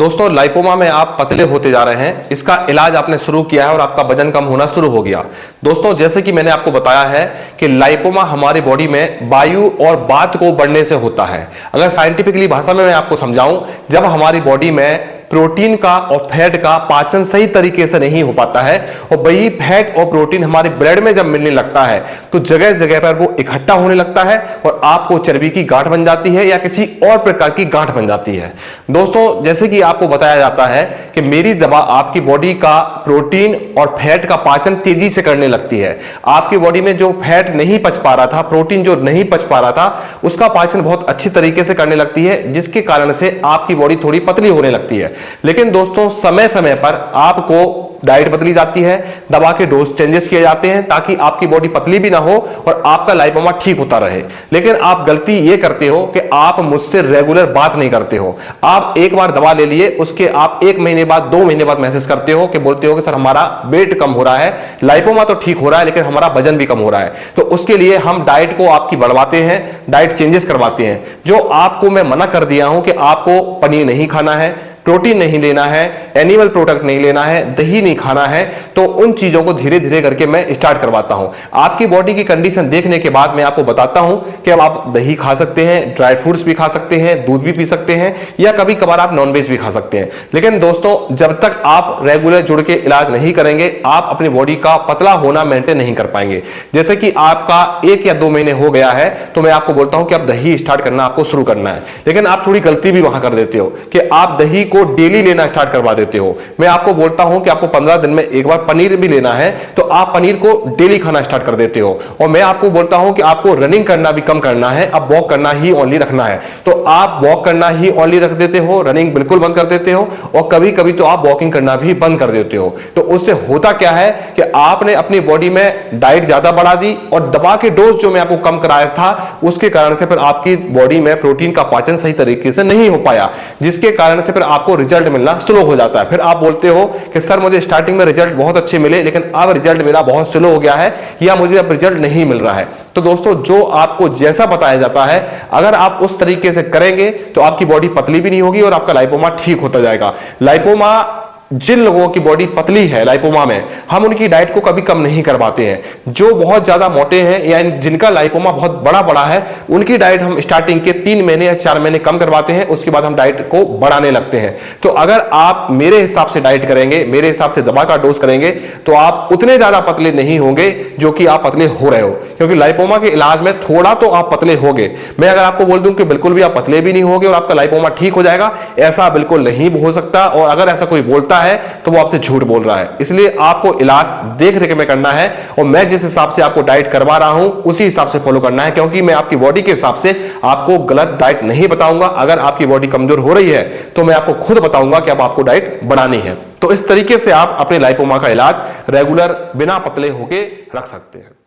दोस्तों लाइपोमा में आप पतले होते जा रहे हैं, इसका इलाज आपने शुरू किया है और आपका वजन कम होना शुरू हो गया। दोस्तों जैसे कि मैंने आपको बताया है कि लाइपोमा हमारी बॉडी में वायु और वात को बढ़ने से होता है। अगर साइंटिफिकली भाषा में मैं आपको समझाऊं, जब हमारी बॉडी में प्रोटीन का और फैट का पाचन सही तरीके से नहीं हो पाता है और वही फैट और प्रोटीन हमारे ब्लड में जब मिलने लगता है तो जगह जगह पर वो इकट्ठा होने लगता है और आपको चर्बी की गांठ बन जाती है या किसी और प्रकार की गांठ बन जाती है। दोस्तों जैसे कि आपको बताया जाता है कि मेरी दवा आपकी बॉडी का प्रोटीन और फैट का पाचन तेजी से करने लगती है। आपकी बॉडी में जो फैट नहीं पच पा रहा था, प्रोटीन जो नहीं पच पा रहा था, उसका पाचन बहुत अच्छी तरीके से करने लगती है, जिसके कारण से आपकी बॉडी थोड़ी पतली होने लगती है। लेकिन दोस्तों समय समय पर आपको डाइट बदली जाती है, दवा के डोज चेंजेस किए जाते हैं ताकि आपकी बॉडी पतली भी ना हो और आपका लाइपोमा ठीक होता रहे। लेकिन आप गलती ये करते हो कि आप मुझसे रेगुलर बात नहीं करते हो। आप एक बार दवा ले लिए, उसके आप 1 महीने बाद 2 महीने बाद मैसेज करते हो कि बोलते हो कि सर हमारा वेट कम हो रहा है, लाइपोमा तो ठीक हो रहा है लेकिन हमारा वजन भी कम हो रहा है। तो उसके लिए हम डाइट को आपकी बढ़वाते हैं, डाइट चेंजेस करवाते हैं। जो आपको मैं मना कर दिया हूं कि आपको पनीर नहीं खाना है, प्रोटीन नहीं लेना है, एनिमल प्रोडक्ट नहीं लेना है, दही नहीं खाना है, तो उन चीजों को धीरे धीरे करके मैं स्टार्ट करवाता हूं। आपकी बॉडी की कंडीशन देखने के बाद मैं आपको बताता हूं कि अब आप दही खा सकते हैं, ड्राई फ्रूट्स भी खा सकते हैं, दूध भी पी सकते हैं या कभी कभार आप नॉनवेज भी खा सकते हैं। लेकिन दोस्तों जब तक आप रेगुलर जुड़ के इलाज नहीं करेंगे, आप अपनी बॉडी का पतला होना मेंटेन नहीं कर पाएंगे। जैसे कि आपका 1 या 2 महीने हो गया है तो मैं आपको बोलता हूं कि आप दही स्टार्ट करना आपको शुरू करना है। लेकिन आप थोड़ी गलती भी वहां कर देते हो कि आप दही को डेली लेना स्टार्ट करवा देते हो। मैं आपको बोलता हूं कि आपको 15 दिन में एक बार पनीर भी लेना है तो आप पनीर को डेली खाना स्टार्ट कर देते हो। और मैं आपको बोलता हूं कि आपको रनिंग करना भी कम करना है, अब वॉक करना ही ओनली रखना है, तो आप वॉक करना ही ओनली रख देते हो, रनिंग बिल्कुल बंद कर देते हो और कभी कभी तो आप वॉकिंग करना भी बंद कर देते हो। तो उससे होता क्या है कि आपने अपनी बॉडी में डाइट ज्यादा बढ़ा दी और दवा के डोज जो मैं आपको कम कराया था उसके कारण से फिर आपकी बॉडी में प्रोटीन का पाचन सही तरीके से नहीं हो पाया, जिसके कारण से फिर आपको रिजल्ट मिलना स्लो हो जाता है। फिर आप बोलते हो कि सर मुझे स्टार्टिंग में रिजल्ट बहुत अच्छे मिले लेकिन अब रिजल्ट मेरा बहुत स्लो हो गया है या मुझे अब रिजल्ट नहीं मिल रहा है। तो दोस्तों जो आपको जैसा बताया जाता है अगर आप उस तरीके से करेंगे तो आपकी बॉडी पतली भी नहीं होगी और आपका लाइपोमा ठीक होता जाएगा। लाइपोमा जिन लोगों की बॉडी पतली है लाइपोमा में, हम उनकी डाइट को कभी कम नहीं करवाते हैं। जो बहुत ज्यादा मोटे हैं या जिनका लाइपोमा बहुत बड़ा बड़ा है उनकी डाइट हम स्टार्टिंग के 3 महीने या 4 महीने कम करवाते हैं, उसके बाद हम डाइट को बढ़ाने लगते हैं। तो अगर आप मेरे हिसाब से डाइट करेंगे, मेरे हिसाब से दवा का डोज करेंगे तो आप उतने ज्यादा पतले नहीं होंगे जो कि आप पतले हो रहे हो, क्योंकि लाइपोमा के इलाज में थोड़ा तो आप पतले होंगे। मैं अगर आपको बोल दूं कि बिल्कुल भी आप पतले भी नहीं होंगे और आपका लाइपोमा ठीक हो जाएगा, ऐसा बिल्कुल नहीं हो सकता। और अगर ऐसा कोई बोलता है तो वो आपसे झूठ बोल रहा है। इसलिए आपको इलाज देख रेख में करना है और मैं जिस हिसाब से आपको डाइट करवा रहा हूं उसी हिसाब से फॉलो करना है, क्योंकि मैं आपकी बॉडी के हिसाब से आपको गलत डाइट नहीं बताऊंगा। अगर आपकी बॉडी कमजोर हो रही है तो मैं आपको खुद बताऊंगा कि अब आपको डाइट बढ़ानी है। तो इस तरीके से आप अपने लाइपोमा का इलाज रेगुलर बिना पतले होके रख सकते हैं।